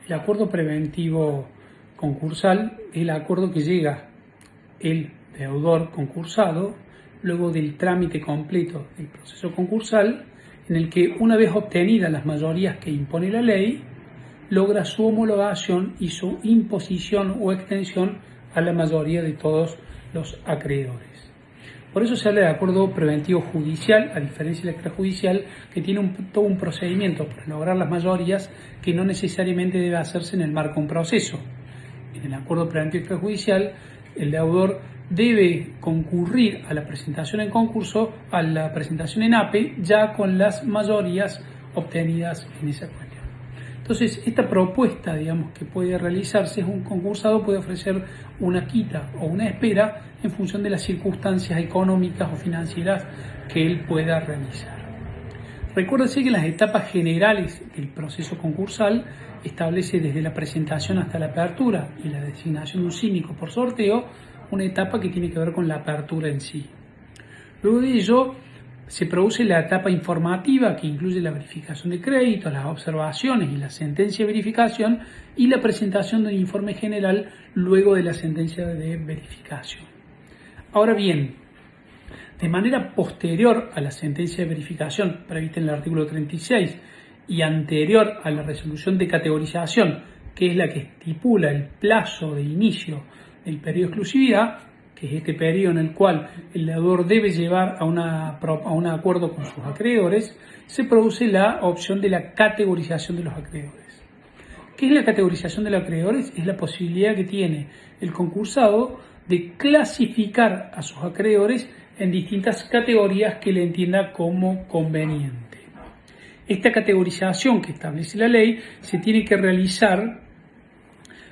El acuerdo preventivo concursal es el acuerdo que llega el deudor concursado luego del trámite completo del proceso concursal, en el que, una vez obtenidas las mayorías que impone la ley, logra su homologación y su imposición o extensión a la mayoría de todos los acreedores. Por eso se habla de acuerdo preventivo judicial, a diferencia del extrajudicial, que tiene todo un procedimiento para lograr las mayorías que no necesariamente debe hacerse en el marco de un proceso. En el acuerdo preventivo extrajudicial, el deudor debe concurrir a la presentación en concurso, a la presentación en APE, ya con las mayorías obtenidas en esa cuestión. Entonces, esta propuesta, que puede realizarse, es un concursado puede ofrecer una quita o una espera en función de las circunstancias económicas o financieras que él pueda realizar. Recuérdese que las etapas generales del proceso concursal establece desde la presentación hasta la apertura y la designación de un síndico por sorteo, una etapa que tiene que ver con la apertura en sí. Luego de ello, se produce la etapa informativa, que incluye la verificación de créditos, las observaciones y la sentencia de verificación, y la presentación de un informe general luego de la sentencia de verificación. Ahora bien, de manera posterior a la sentencia de verificación prevista en el artículo 36 y anterior a la resolución de categorización, que es la que estipula el plazo de inicio del periodo de exclusividad, que es este periodo en el cual el deudor debe llevar a un acuerdo con sus acreedores, se produce la opción de la categorización de los acreedores. ¿Qué es la categorización de los acreedores? Es la posibilidad que tiene el concursado de clasificar a sus acreedores en distintas categorías que le entienda como conveniente. Esta categorización que establece la ley se tiene que realizar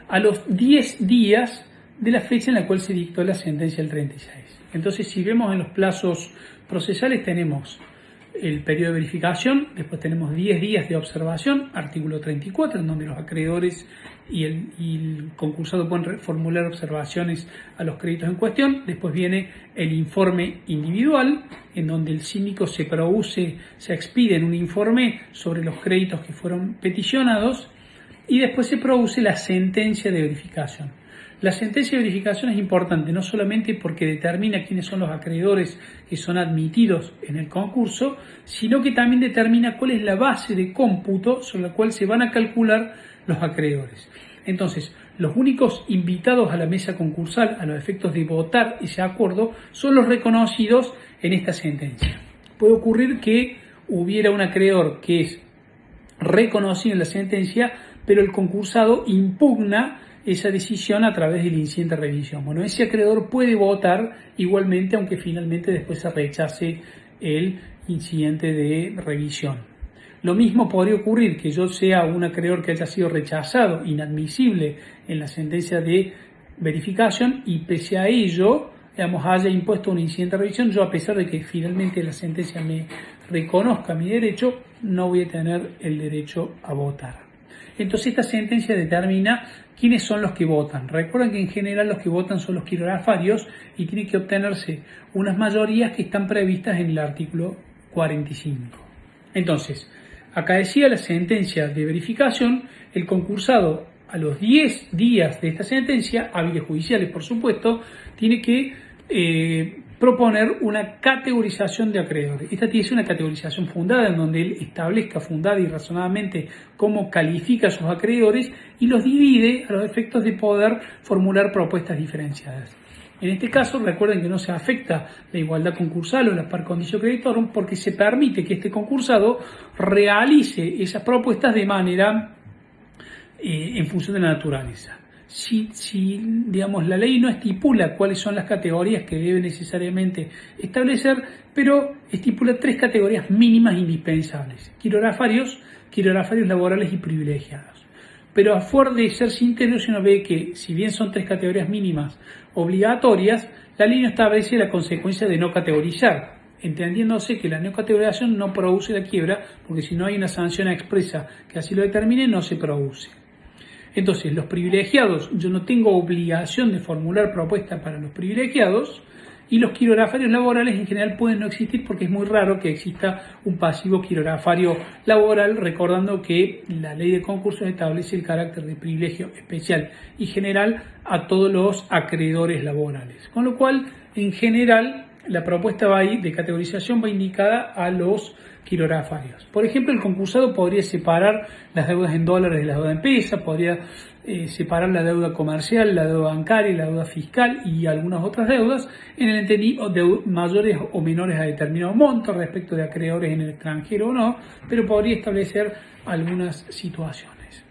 a los 10 días de la fecha en la cual se dictó la sentencia del 36. Entonces, si vemos en los plazos procesales, tenemos el periodo de verificación, después tenemos 10 días de observación, artículo 34, en donde los acreedores y el concursado pueden formular observaciones a los créditos en cuestión. Después viene el informe individual, en donde el síndico se expide en un informe sobre los créditos que fueron peticionados, y después se produce la sentencia de verificación. La sentencia de verificación es importante no solamente porque determina quiénes son los acreedores que son admitidos en el concurso, sino que también determina cuál es la base de cómputo sobre la cual se van a calcular los acreedores. Entonces, los únicos invitados a la mesa concursal a los efectos de votar ese acuerdo son los reconocidos en esta sentencia. Puede ocurrir que hubiera un acreedor que es reconocido en la sentencia, pero el concursado impugna esa decisión a través del incidente de revisión. Bueno, ese acreedor puede votar igualmente, aunque finalmente después se rechace el incidente de revisión. Lo mismo podría ocurrir que yo sea un acreedor que haya sido rechazado, inadmisible en la sentencia de verificación, y pese a ello, haya impuesto un incidente de revisión. Yo, a pesar de que finalmente la sentencia me reconozca mi derecho, no voy a tener el derecho a votar. Entonces, esta sentencia determina quiénes son los que votan. Recuerden que en general los que votan son los quirografarios y tiene que obtenerse unas mayorías que están previstas en el artículo 45. Entonces, acá decía la sentencia de verificación, el concursado a los 10 días de esta sentencia, hábiles judiciales por supuesto, tiene que proponer una categorización de acreedores. Esta tiene que ser una categorización fundada, en donde él establezca fundada y razonadamente cómo califica a sus acreedores y los divide a los efectos de poder formular propuestas diferenciadas. En este caso, recuerden que no se afecta la igualdad concursal o la par condicio creditor, porque se permite que este concursado realice esas propuestas de manera en función de la naturaleza. Si la ley no estipula cuáles son las categorías que debe necesariamente establecer, pero estipula 3 categorías mínimas indispensables: quirografarios laborales y privilegiados. Pero a fuerza de ser sinceros, uno ve que, si bien son 3 categorías mínimas obligatorias, la ley no establece la consecuencia de no categorizar, entendiéndose que la no categorización no produce la quiebra, porque si no hay una sanción expresa que así lo determine, no se produce. Entonces, los privilegiados, yo no tengo obligación de formular propuestas para los privilegiados, Y los quirografarios laborales en general pueden no existir porque es muy raro que exista un pasivo quirografario laboral, recordando que la ley de concursos establece el carácter de privilegio especial y general a todos los acreedores laborales. Con lo cual, en general, la propuesta de categorización va indicada a los quirografarios. Por ejemplo, el concursado podría separar las deudas en dólares de las deudas en pesos, podría separar la deuda comercial, la deuda bancaria, la deuda fiscal y algunas otras deudas en el entendido de mayores o menores a determinado monto respecto de acreedores en el extranjero o no, pero podría establecer algunas situaciones.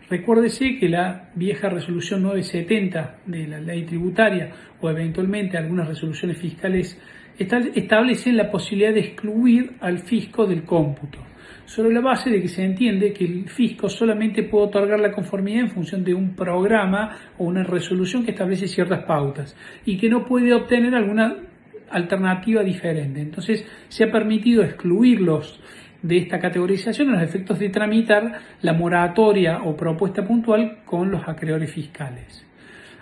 Recuérdese que la vieja resolución 970 de la ley tributaria o eventualmente algunas resoluciones fiscales establecen la posibilidad de excluir al fisco del cómputo, sobre la base de que se entiende que el fisco solamente puede otorgar la conformidad en función de un programa o una resolución que establece ciertas pautas y que no puede obtener alguna alternativa diferente. Entonces se ha permitido excluirlos de esta categorización a los efectos de tramitar la moratoria o propuesta puntual con los acreedores fiscales.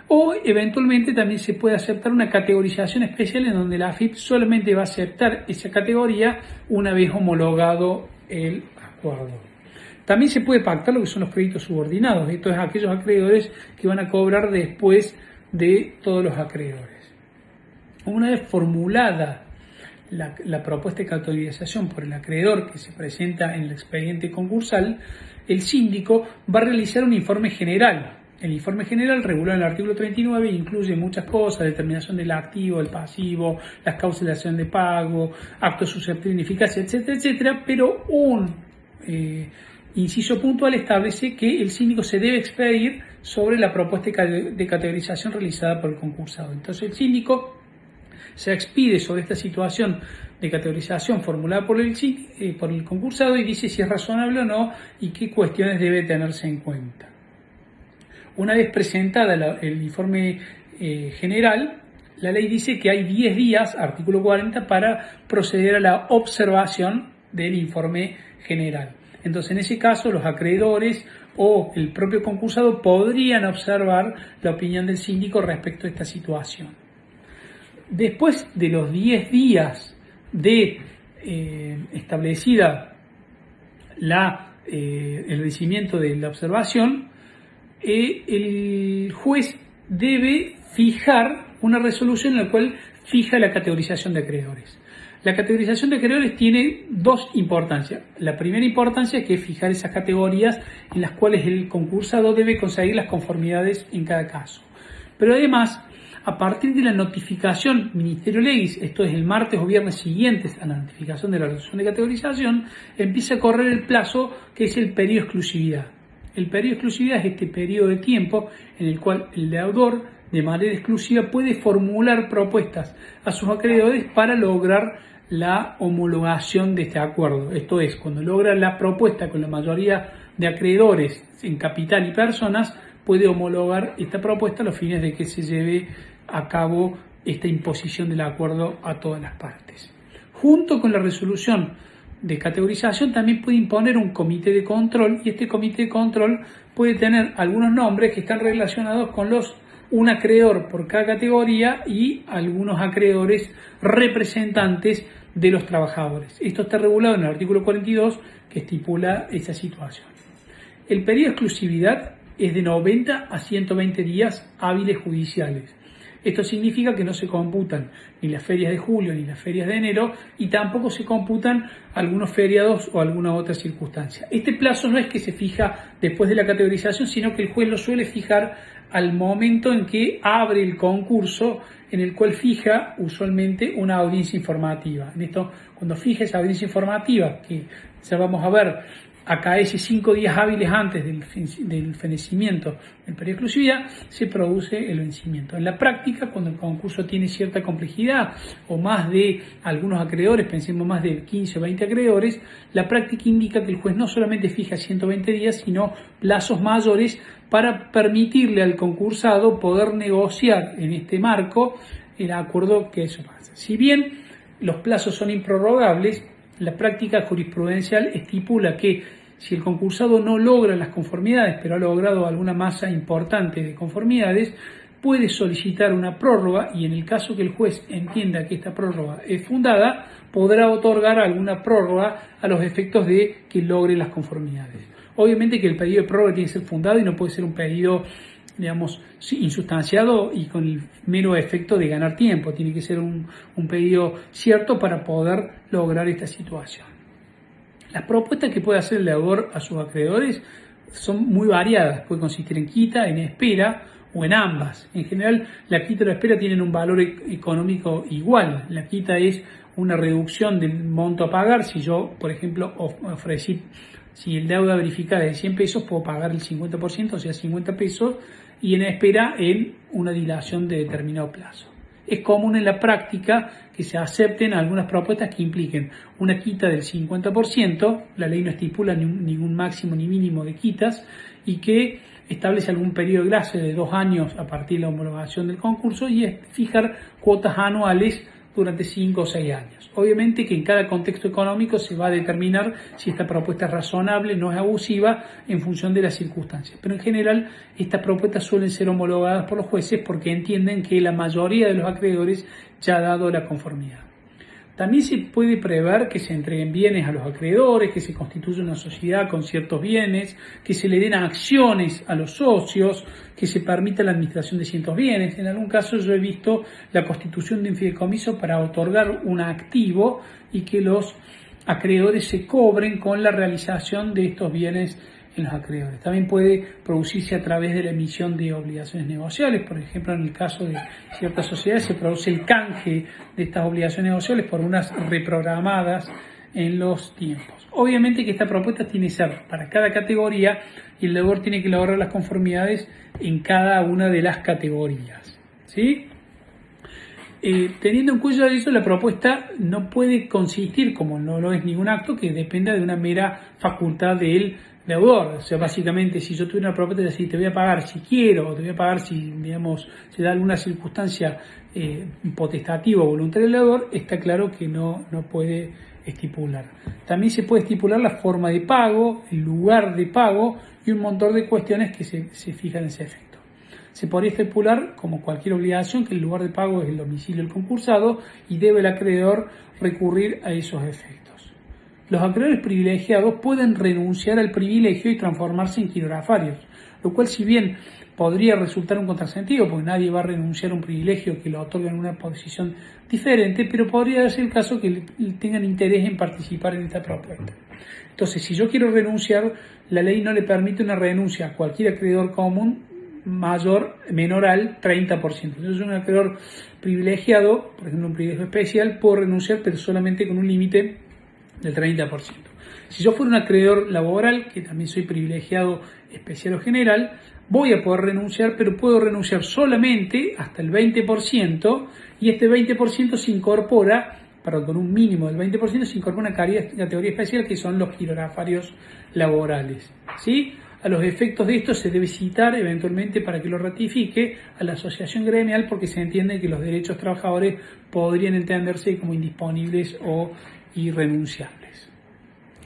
O eventualmente también se puede aceptar una categorización especial en donde la AFIP solamente va a aceptar esa categoría una vez homologado el acuerdo. También se puede pactar lo que son los créditos subordinados, esto es aquellos acreedores que van a cobrar después de todos los acreedores. Una vez formulada la propuesta de categorización por el acreedor que se presenta en el expediente concursal, el síndico va a realizar un informe general. El informe general, regulado en el artículo 39, incluye muchas cosas: determinación del activo, el pasivo, las causas de acción de pago, actos susceptibles de ineficacia, etcétera, etcétera, pero un inciso puntual establece que el síndico se debe expedir sobre la propuesta de categorización realizada por el concursado. Entonces el síndico se expide sobre esta situación de categorización formulada por el concursado y dice si es razonable o no y qué cuestiones debe tenerse en cuenta. Una vez presentada el informe general, la ley dice que hay 10 días, artículo 40, para proceder a la observación del informe general. Entonces, en ese caso, los acreedores o el propio concursado podrían observar la opinión del síndico respecto a esta situación. Después de los 10 días de establecida el vencimiento de la observación, el juez debe fijar una resolución en la cual fija la categorización de acreedores. La categorización de acreedores tiene dos importancias. La primera importancia es que es fijar esas categorías en las cuales el concursado debe conseguir las conformidades en cada caso. Pero además, a partir de la notificación Ministerio Legis, esto es el martes o viernes siguientes a la notificación de la resolución de categorización, empieza a correr el plazo que es el periodo de exclusividad. El periodo de exclusividad es este periodo de tiempo en el cual el deudor de manera exclusiva puede formular propuestas a sus acreedores para lograr la homologación de este acuerdo. Esto es, cuando logra la propuesta con la mayoría de acreedores en capital y personas, puede homologar esta propuesta a los fines de que se lleve a cabo esta imposición del acuerdo a todas las partes. Junto con la resolución de categorización también puede imponer un comité de control, y este comité de control puede tener algunos nombres que están relacionados con un acreedor por cada categoría y algunos acreedores representantes de los trabajadores. Esto está regulado en el artículo 42 que estipula esa situación. El periodo de exclusividad es de 90 a 120 días hábiles judiciales. Esto significa que no se computan ni las ferias de julio ni las ferias de enero y tampoco se computan algunos feriados o alguna otra circunstancia. Este plazo no es que se fija después de la categorización, sino que el juez lo suele fijar al momento en que abre el concurso, en el cual fija usualmente una audiencia informativa. En esto, cuando fija esa audiencia informativa, que ya vamos a ver, acaece 5 días hábiles antes del fenecimiento del periodo de exclusividad, se produce el vencimiento. En la práctica, cuando el concurso tiene cierta complejidad o más de algunos acreedores, pensemos más de 15 o 20 acreedores, la práctica indica que el juez no solamente fija 120 días, sino plazos mayores para permitirle al concursado poder negociar en este marco el acuerdo que eso pasa. Si bien los plazos son improrrogables, la práctica jurisprudencial estipula que si el concursado no logra las conformidades, pero ha logrado alguna masa importante de conformidades, puede solicitar una prórroga y en el caso que el juez entienda que esta prórroga es fundada, podrá otorgar alguna prórroga a los efectos de que logre las conformidades. Obviamente que el pedido de prórroga tiene que ser fundado y no puede ser un pedido, digamos, insustanciado y con el mero efecto de ganar tiempo. Tiene que ser un pedido cierto para poder lograr esta situación. Las propuestas que puede hacer el deudor a sus acreedores son muy variadas. Puede consistir en quita, en espera o en ambas. En general, la quita y la espera tienen un valor económico igual. La quita es una reducción del monto a pagar. Si yo, por ejemplo, ofrecí, si el deuda verificada es de 100 pesos, puedo pagar el 50%, o sea, 50 pesos, y en espera en una dilación de determinado plazo. Es común en la práctica que se acepten algunas propuestas que impliquen una quita del 50%, la ley no estipula ningún máximo ni mínimo de quitas, y que establece algún periodo de gracia de 2 años a partir de la homologación del concurso y es fijar cuotas anuales durante 5 o 6 años. Obviamente que en cada contexto económico se va a determinar si esta propuesta es razonable, no es abusiva, en función de las circunstancias. Pero en general estas propuestas suelen ser homologadas por los jueces porque entienden que la mayoría de los acreedores ya ha dado la conformidad. También se puede prever que se entreguen bienes a los acreedores, que se constituya una sociedad con ciertos bienes, que se le den acciones a los socios, que se permita la administración de ciertos bienes. En algún caso yo he visto la constitución de un fideicomiso para otorgar un activo y que los acreedores se cobren con la realización de estos bienes en los acreedores. También puede producirse a través de la emisión de obligaciones negociables. Por ejemplo, en el caso de ciertas sociedades se produce el canje de estas obligaciones negociables por unas reprogramadas en los tiempos. Obviamente que esta propuesta tiene que ser para cada categoría y el deudor tiene que lograr las conformidades en cada una de las categorías, ¿sí? Teniendo en cuenta eso, la propuesta no puede consistir, como no lo es ningún acto, que dependa de una mera facultad del deudor. O sea, básicamente, si yo tuviera una propuesta de decir te voy a pagar si quiero, o te voy a pagar si, digamos, se da alguna circunstancia potestativa o voluntaria del deudor, está claro que no puede estipular. También se puede estipular la forma de pago, el lugar de pago y un montón de cuestiones que se fijan en ese efecto. Se podría estipular, como cualquier obligación, que el lugar de pago es el domicilio del concursado y debe el acreedor recurrir a esos efectos. Los acreedores privilegiados pueden renunciar al privilegio y transformarse en quirografarios, lo cual, si bien podría resultar un contrasentido, porque nadie va a renunciar a un privilegio que lo otorga en una posición diferente, pero podría ser el caso que tengan interés en participar en esta propuesta. Entonces, si yo quiero renunciar, la ley no le permite una renuncia a cualquier acreedor común menor al 30%. Entonces, un acreedor privilegiado, por ejemplo, un privilegio especial, puedo renunciar, pero solamente con un límite del 30%. Si yo fuera un acreedor laboral, que también soy privilegiado especial o general, voy a poder renunciar, pero puedo renunciar solamente hasta el 20%, y este 20% se incorpora, con un mínimo del 20%, se incorpora una categoría especial que son los quirografarios laborales, ¿sí? A los efectos de esto se debe citar eventualmente para que lo ratifique a la asociación gremial, porque se entiende que los derechos trabajadores podrían entenderse como indisponibles o irrenunciables.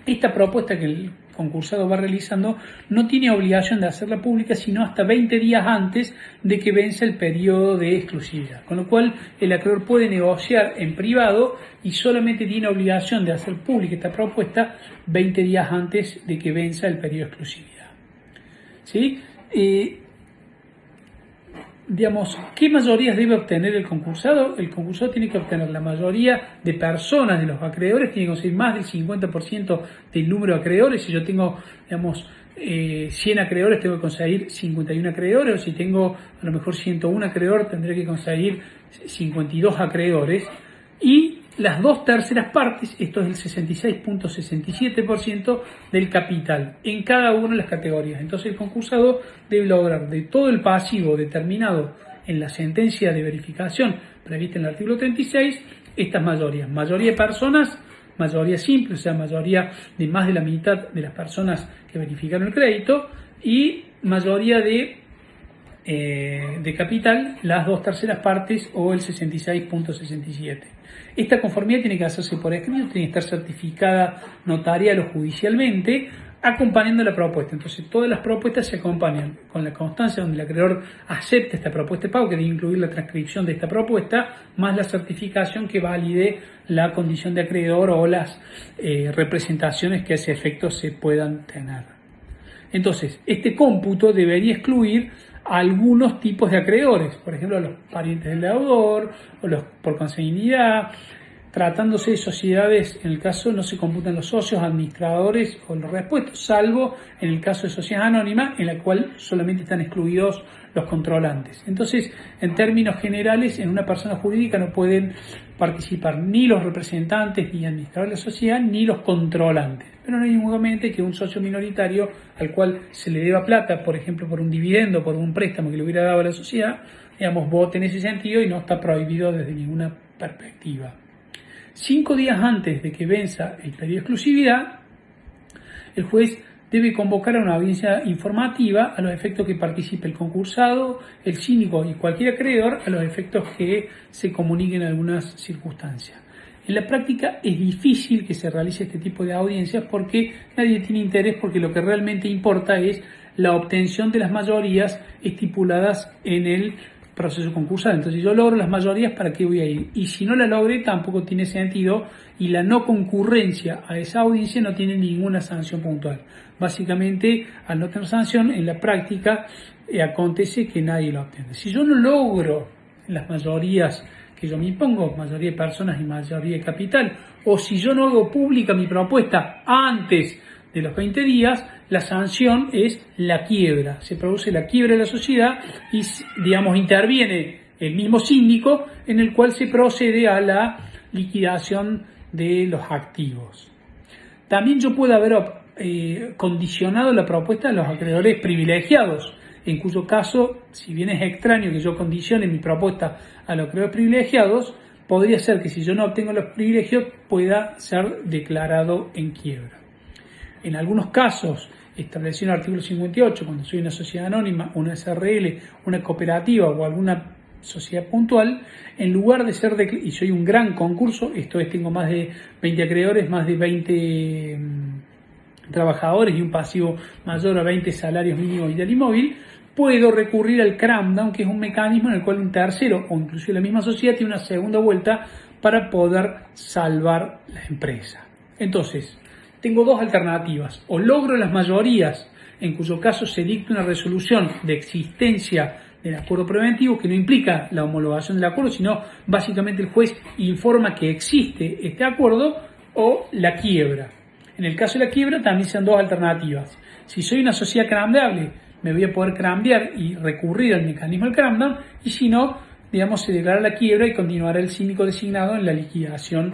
Esta propuesta que el concursado va realizando no tiene obligación de hacerla pública sino hasta 20 días antes de que vence el periodo de exclusividad, con lo cual el acreedor puede negociar en privado y solamente tiene obligación de hacer pública esta propuesta 20 días antes de que venza el periodo de exclusividad. ¿Sí? Digamos, ¿qué mayorías debe obtener el concursado? El concursado tiene que obtener la mayoría de personas de los acreedores, tiene que conseguir más del 50% del número de acreedores. Si yo tengo, digamos, 100 acreedores, tengo que conseguir 51 acreedores, o si tengo a lo mejor 101 acreedores, tendré que conseguir 52 acreedores. Y las 2/3 partes, esto es el 66.67% del capital en cada una de las categorías. Entonces el concursado debe lograr de todo el pasivo determinado en la sentencia de verificación prevista en el artículo 36, estas mayorías. Mayoría de personas, mayoría simple, o sea, mayoría de más de la mitad de las personas que verificaron el crédito, y mayoría de capital, las 2/3 partes o el 66.67%. Esta conformidad tiene que hacerse por escrito, tiene que estar certificada notarial o judicialmente acompañando la propuesta. Entonces todas las propuestas se acompañan con la constancia donde el acreedor acepte esta propuesta de pago, que debe incluir la transcripción de esta propuesta, más la certificación que valide la condición de acreedor o las representaciones que a ese efecto se puedan tener. Entonces, este cómputo debería excluir a algunos tipos de acreedores, por ejemplo, a los parientes del deudor o los por consanguinidad. Tratándose de sociedades, en el caso no se computan los socios, administradores o los repuestos, salvo en el caso de sociedades anónimas, en la cual solamente están excluidos los controlantes. Entonces, en términos generales, en una persona jurídica no pueden participar ni los representantes ni administradores de la sociedad, ni los controlantes. Pero no hay ningún inconveniente que un socio minoritario al cual se le deba plata, por ejemplo, por un dividendo, por un préstamo que le hubiera dado a la sociedad, digamos, vote en ese sentido y no está prohibido desde ninguna perspectiva. 5 días antes de que venza el periodo de exclusividad, el juez debe convocar a una audiencia informativa a los efectos que participe el concursado, el síndico y cualquier acreedor, a los efectos que se comuniquen algunas circunstancias. En la práctica es difícil que se realice este tipo de audiencias porque nadie tiene interés, porque lo que realmente importa es la obtención de las mayorías estipuladas en el proceso concursal. Entonces, si yo logro las mayorías, ¿para qué voy a ir? Y si no la logré, tampoco tiene sentido, y la no concurrencia a esa audiencia no tiene ninguna sanción puntual. Básicamente, al no tener sanción, en la práctica acontece que nadie lo obtiene. Si yo no logro las mayorías que yo me impongo, mayoría de personas y mayoría de capital, o si yo no hago pública mi propuesta antes de los 20 días, la sanción es la quiebra. Se produce la quiebra de la sociedad y, digamos, interviene el mismo síndico, en el cual se procede a la liquidación de los activos. También yo puedo haber condicionado la propuesta a los acreedores privilegiados, en cuyo caso, si bien es extraño que yo condicione mi propuesta a los acreedores privilegiados, podría ser que si yo no obtengo los privilegios pueda ser declarado en quiebra. En algunos casos, establecido en el artículo 58, cuando soy una sociedad anónima, una SRL, una cooperativa o alguna sociedad puntual, en lugar de ser y soy un gran concurso, esto es, tengo más de 20 acreedores, más de 20 trabajadores y un pasivo mayor a 20 salarios mínimos y del inmóvil, puedo recurrir al cram-down, que es un mecanismo en el cual un tercero o incluso la misma sociedad tiene una segunda vuelta para poder salvar la empresa. Entonces, tengo dos alternativas: o logro las mayorías, en cuyo caso se dicta una resolución de existencia del acuerdo preventivo, que no implica la homologación del acuerdo, sino básicamente el juez informa que existe este acuerdo, o la quiebra. En el caso de la quiebra también sean dos alternativas. Si soy una sociedad cramdeable, me voy a poder crambear y recurrir al mecanismo del cramdown, y si no, digamos, se declara la quiebra y continuará el síndico designado en la liquidación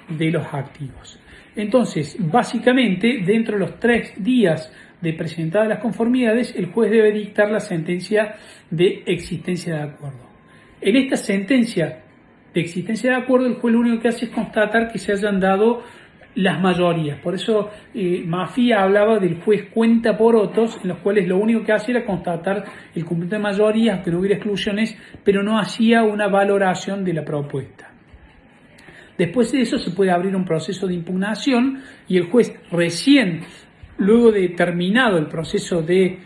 de los activos. Entonces, básicamente, dentro de los 3 días de presentadas las conformidades, el juez debe dictar la sentencia de existencia de acuerdo. En esta sentencia de existencia de acuerdo, el juez lo único que hace es constatar que se hayan dado las mayorías. Por eso Mafia hablaba del juez cuenta porotos, en los cuales lo único que hacía era constatar el cumplimiento de mayorías, que no hubiera exclusiones, pero no hacía una valoración de la propuesta. Después de eso se puede abrir un proceso de impugnación y el juez, recién luego de terminado el proceso de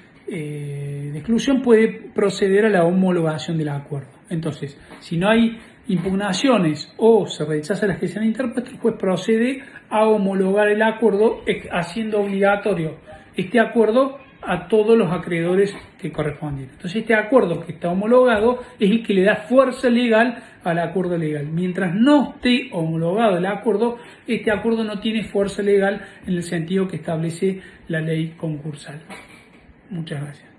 exclusión, puede proceder a la homologación del acuerdo. Entonces, si no hay impugnaciones o se rechaza las que se han interpuesto, el juez procede a homologar el acuerdo, haciendo obligatorio este acuerdo a todos los acreedores que corresponden. Entonces, este acuerdo que está homologado es el que le da fuerza legal al acuerdo legal. Mientras no esté homologado el acuerdo, este acuerdo no tiene fuerza legal en el sentido que establece la ley concursal. Muchas gracias.